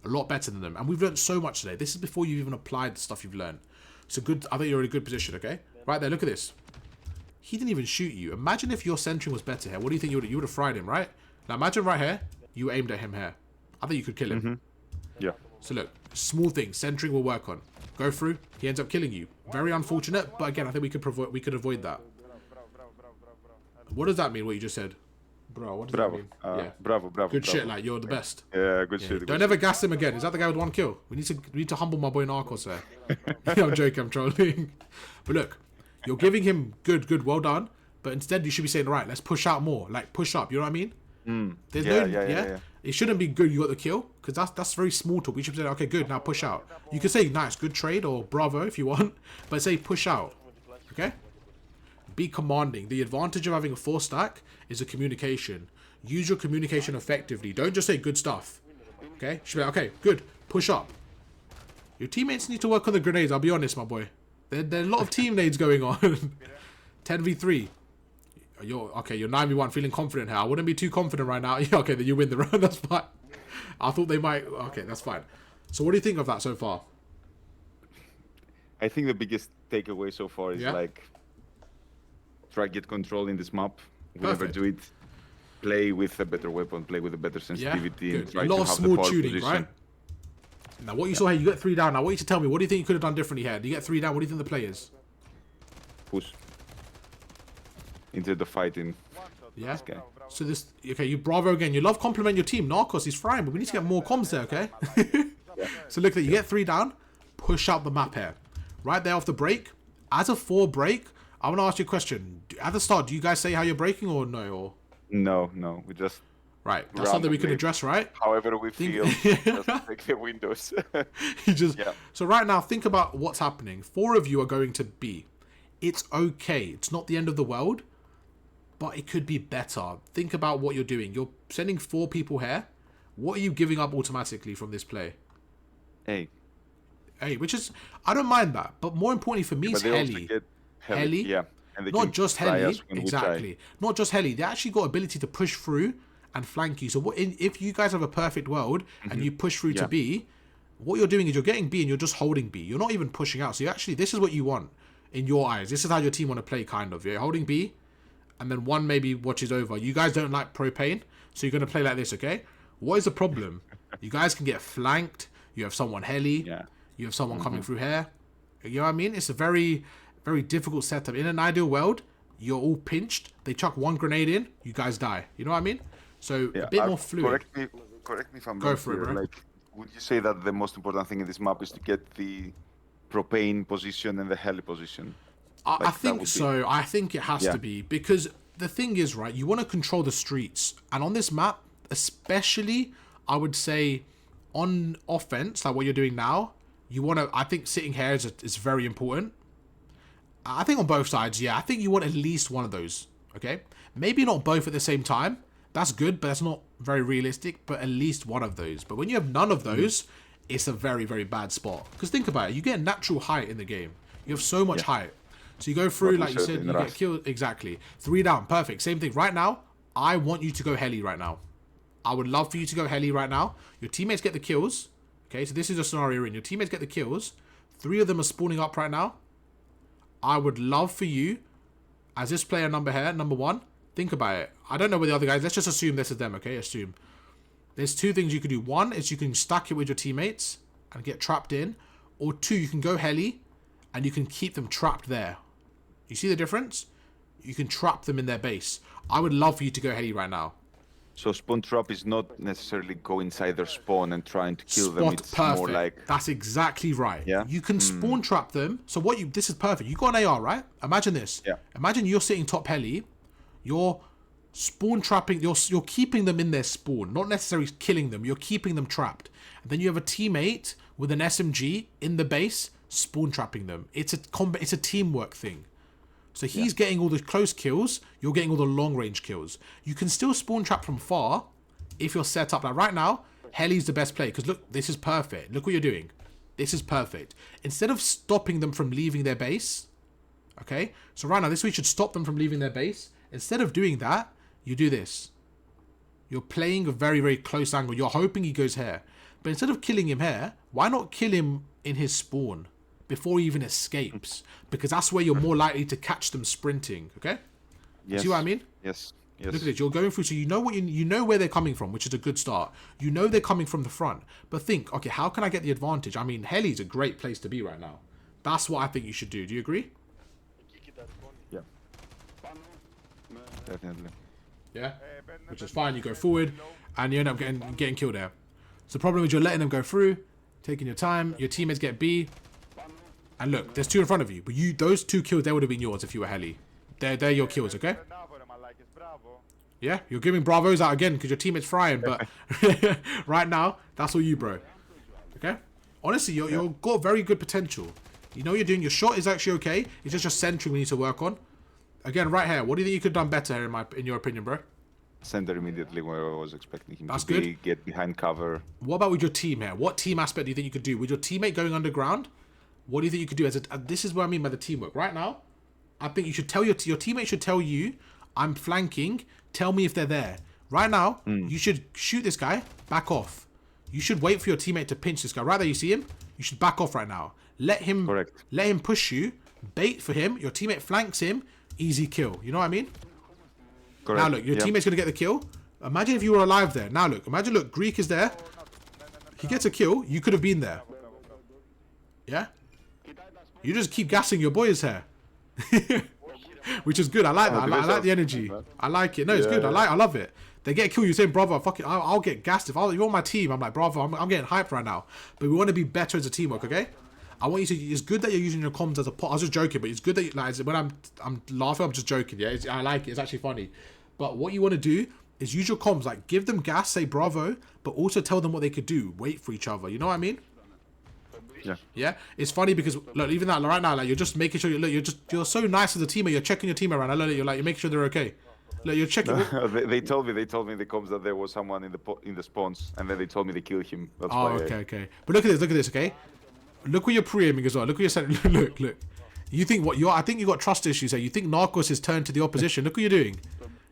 A lot better than them. And we've learned so much today. This is before you've even applied the stuff you've learned. So good. I think you're in a good position, okay? Right there, look at this. He didn't even shoot you. Imagine if your centering was better here. What do you think you would have fried him, right? Now imagine right here, you aimed at him here. I think you could kill him. Yeah. So look, small thing, centering will work on. Go through, he ends up killing you. Very unfortunate, but again, I think we could avoid that. What does that mean, what you just said? Bro, what does that mean? Yeah. Bravo. Good shit, like, you're the best. Yeah, good shit. Don't ever gas him again. Is that the guy with 1 kill? We need to humble my boy Narcos there. I'm joking, I'm trolling. But look, you're giving him good, well done. But instead, you should be saying, right, let's push out more. Like, push up, you know what I mean? There's Yeah. It shouldn't be good you got the kill, because that's very small talk. We should say, okay, good, now push out. You could say, nice, good trade, or bravo if you want. But say, push out. Okay? Be commanding. The advantage of having a 4-stack is a communication. Use your communication effectively. Don't just say good stuff. Okay? Should be like, okay, good. Push up. Your teammates need to work on the grenades, I'll be honest, my boy. There are a lot of team nades going on. 10v3. You're 9v1, feeling confident here. I wouldn't be too confident right now. Yeah, okay, then you win the round, that's fine. I thought they might... Okay, that's fine. So what do you think of that so far? I think the biggest takeaway so far is like... Try get control in this map. Whenever do it, play with a better weapon, play with a better sensitivity, and try a lot to of have small the tuning, position. right? Now, what you saw here, you get 3 down. Now, I want you to tell me, what do you think you could have done differently here? Do you get 3 down? What do you think the play is? Push into the fighting. Yeah. So this, okay, you bravo again. You love compliment your team. Narcos is fine, but we need to get more comms there, okay? So look at that. You get 3 down. Push out the map here. Right there off the break. As a 4 break, I want to ask you a question. At the start, do you guys say how you're breaking or no? Or No. We just Right, that's something we can address, right? However we feel, just take the windows. So right now, think about what's happening. 4 of you are going to B. It's okay. It's not the end of the world, but it could be better. Think about what you're doing. You're sending 4 people here. What are you giving up automatically from this play? A, which is, I don't mind that, but more importantly for me is heli. Heli, yeah. And not just heli, exactly. Not just heli. They actually got ability to push through and flank you. So if you guys have a perfect world and you push through to B, what you're doing is you're getting B and you're just holding B. You're not even pushing out. So you actually, this is what you want in your eyes. This is how your team want to play, kind of. You're holding B, and then one maybe watches over. You guys don't like propane, so you're going to play like this, okay? What is the problem? You guys can get flanked. You have someone heli. Yeah. You have someone coming through here. You know what I mean? It's a very, very difficult setup. In an ideal world, you're all pinched. They chuck 1 grenade in. You guys die. You know what I mean? So a bit more fluid. Correct me if I'm Go wrong for it, bro. Like, would you say that the most important thing in this map is to get the propane position and the heli position? I think so. I think it has to be, because the thing is, right, you want to control the streets. And on this map, especially, I would say on offense, like what you're doing now, you want to, I think sitting here is very important. I think on both sides, I think you want at least one of those, okay? Maybe not both at the same time. That's good, but that's not very realistic, but at least one of those. But when you have none of those, it's a very, very bad spot. Because think about it, you get natural height in the game. You have so much height. So you go through, like you said, you get killed. Exactly. 3 down, perfect. Same thing. Right now, I want you to go heli right now. I would love for you to go heli right now. Your teammates get the kills. Okay, so this is a scenario you're in. Your teammates get the kills. 3 of them are spawning up right now. I would love for you, as this player number 1, think about it. I don't know where the other guys, let's just assume this is them, okay? Assume. There's 2 things you could do. 1 is you can stack it with your teammates and get trapped in. Or 2, you can go heli and you can keep them trapped there. You see the difference? You can trap them in their base. I would love for you to go heli right now. So spawn trap is not necessarily go inside their spawn and trying to kill them. It's perfect. More like... That's exactly right. Yeah. You can spawn trap them. So this is perfect. You got an AR, right? Imagine this. Yeah. Imagine you're sitting top heli. You're spawn trapping. You're keeping them in their spawn, not necessarily killing them. You're keeping them trapped. And then you have a teammate with an SMG in the base, spawn trapping them. It's a teamwork thing. So he's getting all the close kills, you're getting all the long range kills. You can still spawn trap from far if you're set up. Like right now, heli's the best play, because look, this is perfect. Look what you're doing. This is perfect. Instead of stopping them from leaving their base, okay? So right now, this way should stop them from leaving their base. Instead of doing that, you do this. You're playing a very, very close angle. You're hoping he goes here. But instead of killing him here, why not kill him in his spawn before he even escapes? Because that's where you're more likely to catch them sprinting, okay? Yes. See what I mean? Yes. Look at it. You're going through, so you know you know where they're coming from, which is a good start. You know they're coming from the front. But think, okay, how can I get the advantage? I mean, heli's a great place to be right now. That's what I think you should do. Do you agree? Yeah. Definitely. Yeah? Which is fine. You go forward, and you end up getting killed there. So the problem is you're letting them go through, taking your time. Your teammates get B. And look, there's 2 in front of you. But those 2 kills, they would have been yours if you were heli. They're your kills, okay? Yeah, you're giving bravos out again because your teammate's frying. But right now, that's all you, bro. Okay? Honestly, you've got very good potential. You know what you're doing. Your shot is actually okay. It's just your centering we need to work on. Again, right here. What do you think you could have done better here, in your opinion, bro? Center immediately where I was expecting him That's to good. be, get behind cover. What about with your team here? What team aspect do you think you could do? With your teammate going underground, what do you think you could do? This is what I mean by the teamwork. Right now, I think you should tell your teammate should tell you, I'm flanking, tell me if they're there. Right now, you should shoot this guy, back off. You should wait for your teammate to pinch this guy. Right there, you see him? You should back off right now. Let him push you, bait for him, your teammate flanks him, easy kill. You know what I mean? Correct. Now look, your teammate's going to get the kill. Imagine if you were alive there. Now look, look, Greek is there. He gets a kill, you could have been there. Yeah? You just keep gassing your boys here. Which is good. I like that. I like the energy. I like it. No, it's good. I love it. They get a kill, you say, brother, fuck it. I'll get gassed. If you're on my team, I'm like, brother, I'm getting hyped right now. But we want to be better as a teamwork, okay? I want you to. It's good that you're using your comms as a pot. I was just joking, but it's good that when I'm laughing, I'm just joking. Yeah, I like it. It's actually funny. But what you want to do is use your comms. Like, give them gas, say bravo, but also tell them what they could do. Wait for each other. You know what I mean? Yeah. Yeah. It's funny because look, even that right now, like you're just making sure. Look, you're so nice as a teammate. You're checking your team around. I love it. You're making sure they're okay. Look, you're checking. they told me in the comms that there was someone in the spawns, and then they told me they killed him. That's why. Okay. But look at this. Okay. Look where you're pre-aiming as well. Look where you're setting. Look. You think what I think you got trust issues here. You think Narcos is turned to the opposition. Look what you're doing.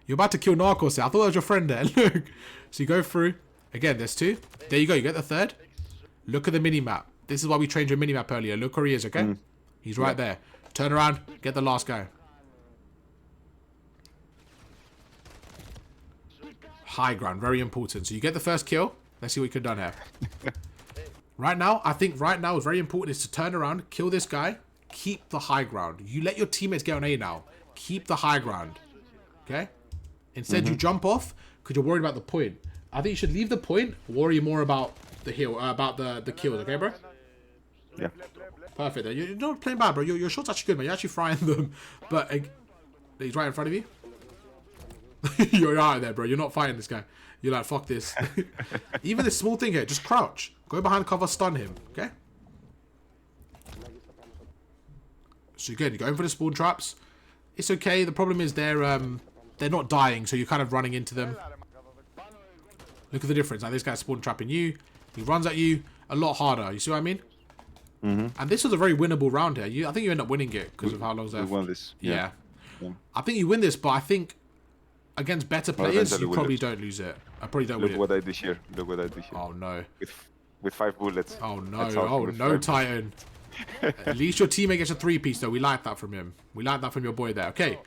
You're about to kill Narcos there. I thought that was your friend there. Look. So you go through. Again, there's 2. There you go. You get the 3rd. Look at the mini-map. This is why we trained your mini-map earlier. Look where he is, okay? He's right there. Turn around. Get the last guy. High ground. Very important. So you get the first kill. Let's see what you could have done here. Right now, I think right now is very important is to turn around, kill this guy, keep the high ground. You let your teammates get on A now. Keep the high ground. Okay? Instead, you jump off because you're worried about the point. I think you should leave the point, worry more about the heal, about the kills, okay, bro? Yeah. Perfect. You're not playing bad, bro. Your shot's actually good, man. You're actually frying them. But he's right in front of you. You're out of there, bro. You're not fighting this guy. You're like, fuck this. Even this small thing here, just crouch. Go behind cover, stun him, okay? So again, you're going for the spawn traps. It's okay. The problem is they're not dying, so you're kind of running into them. Look at the difference. Like this guy's spawn trapping you. He runs at you a lot harder. You see what I mean? And this was a very winnable round here. I think you end up winning it because of how long's left. We won this. Yeah. I think you win this, but I think against better players, you probably don't lose it. I probably don't win it. Look what I did here. Look what I did here. Oh, no. With 5 bullets. Oh, no. Oh, no, Titan. At least your teammate gets a 3-piece, though. We like that from him. We like that from your boy there. Okay.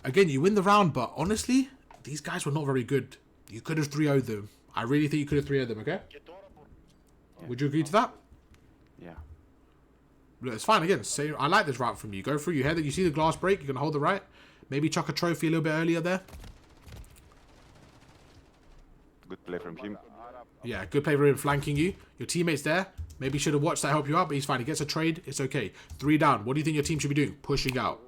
Again, you win the round, but honestly, these guys were not very good. You could have 3-0'd them. I really think you could have 3-0'd them, okay? Yeah. Would you agree to that? Yeah. Look, it's fine. Again, I like this route from you. Go through. You hear that? You see the glass break? You're going to hold the right. Maybe chuck a trophy a little bit earlier there. Good play from him. Yeah, good play from him flanking you. Your teammate's there. Maybe should have watched that help you out, but he's fine. He gets a trade. It's okay. 3 down. What do you think your team should be doing? Pushing out.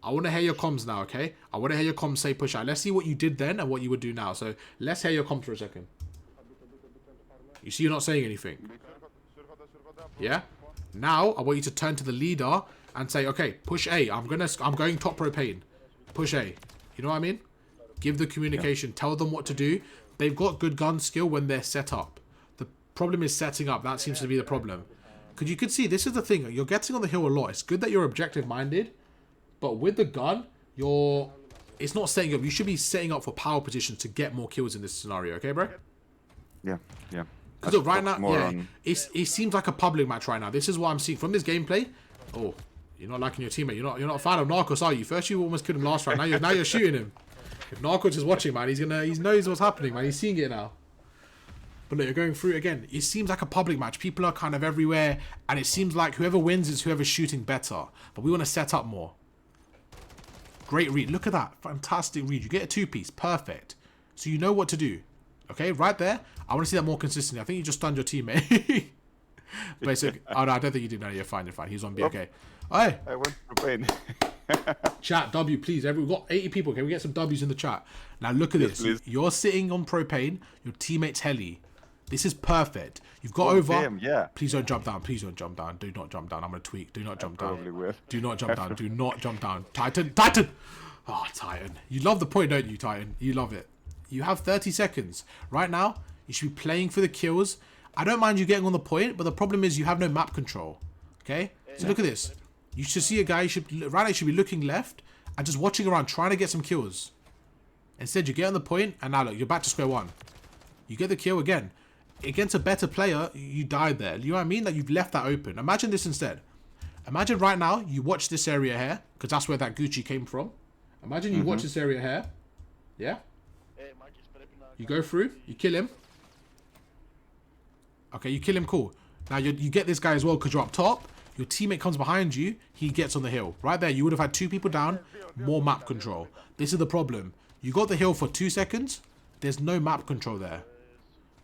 I want to hear your comms now, okay? I want to hear your comms say push out. Let's see what you did then and what you would do now. So let's hear your comms for a second. You see you're not saying anything. Yeah? Now, I want you to turn to the leader and say, okay, push A. I'm going top propane. Push A. You know what I mean? Give the communication. Tell them what to do. They've got good gun skill when they're set up. The problem is setting up. That seems to be the problem. Because you could see, this is the thing. You're getting on the hill a lot. It's good that you're objective-minded. But with the gun, it's not setting up. You should be setting up for power positions to get more kills in this scenario. Okay, bro? Yeah. Because right now, it seems like a public match right now. This is what I'm seeing from this gameplay. Oh, you're not liking your teammate. You're not a fan of Narcos, are you? First you almost killed him last round. Now you're shooting him. If Narcos is watching, man, he knows what's happening, man. He's seeing it now. But look, you're going through again. It seems like a public match. People are kind of everywhere, and it seems like whoever wins is whoever's shooting better. But we want to set up more. Great read. Look at that. Fantastic read. You get a 2-piece. Perfect. So you know what to do. Okay, right there. I want to see that more consistently. I think you just stunned your teammate. Basically, oh no, I don't think you did. No, you're fine. You're fine. He's on B. Okay. Hey. I went for pain. Chat W, please. We've got 80 people. Can we get some W's in the chat? Now look at this. Please. You're sitting on propane. Your teammate's heli. This is perfect. You've got over. Damn, yeah. Please don't jump down. Please don't jump down. Do not jump down. I'm gonna tweak. Do not jump down. Probably will. Do not jump down. Do not jump down. Titan. Oh, Titan. You love the point, don't you, Titan? You love it. You have 30 seconds. Right now, you should be playing for the kills. I don't mind you getting on the point, but the problem is you have no map control. Okay? So look at this. You should see a guy, right now you should be looking left and just watching around, trying to get some kills. Instead, you get on the point, and now look, you're back to square one. You get the kill again. Against a better player, you died there. You know what I mean? That you've left that open. Imagine this instead. Imagine right now, you watch this area here, because that's where that Gucci came from. Imagine you watch this area here. Yeah? You go through, you kill him. Okay, you kill him, cool. Now you get this guy as well because you're up top. Your teammate comes behind you, he gets on the hill. Right there, you would have had 2 people down, more map control. This is the problem. You got the hill for 2 seconds, there's no map control there.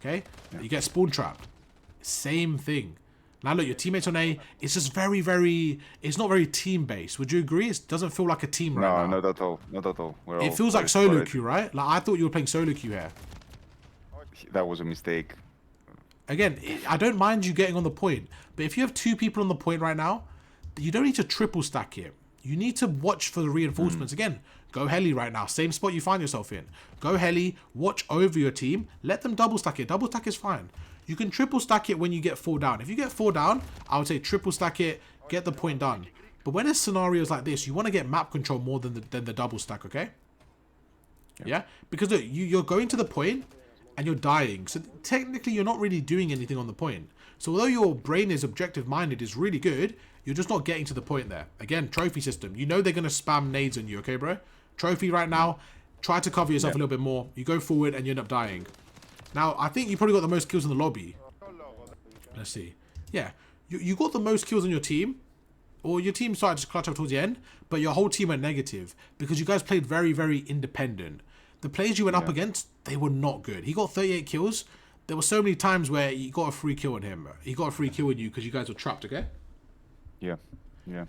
Okay? You get spawn trapped. Same thing. Now look, your teammates on A, it's just very, very, it's not very team-based. Would you agree? It doesn't feel like a team right now. No, not at all. Not at all. It feels like solo queue, right? Like, I thought you were playing solo queue here. That was a mistake. Again, I don't mind you getting on the point, but if you have 2 people on the point right now, you don't need to triple stack it. You need to watch for the reinforcements. Again, go heli right now. Same spot you find yourself in. Go heli, watch over your team. Let them double stack it. Double stack is fine. You can triple stack it when you get 4 down. If you get 4 down, I would say triple stack it, get the point done. But when there's scenarios like this, you want to get map control more than the double stack, okay? Yeah? Because look, you're going to the point and you're dying. So technically, you're not really doing anything on the point. So although your brain is objective-minded, is really good, you're just not getting to the point there. Again, trophy system. You know they're going to spam nades on you, okay, bro? Trophy right now, try to cover yourself a little bit more. You go forward and you end up dying. Now, I think you probably got the most kills in the lobby. Let's see. Yeah, you got the most kills on your team. Or your team started to clutch up towards the end, but your whole team went negative because you guys played very, very independent. The players you went up against, they were not good. He got 38 kills. There were so many times where you got a free kill on him. He got a free kill on you because you guys were trapped, okay? Yeah.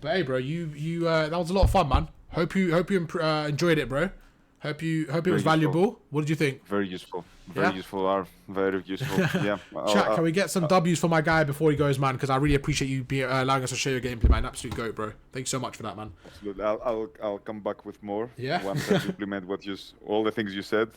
But hey, bro, you that was a lot of fun, man. Hope you enjoyed it, bro. Hope it was valuable. What did you think? Very useful. Very useful. Very useful. Yeah. Chat, can we get some W's for my guy before he goes, man? Because I really appreciate you allowing us to share your gameplay, man. Absolute goat, bro. Thanks so much for that, man. Absolutely. I'll come back with more. Yeah. Once I implement all the things you said.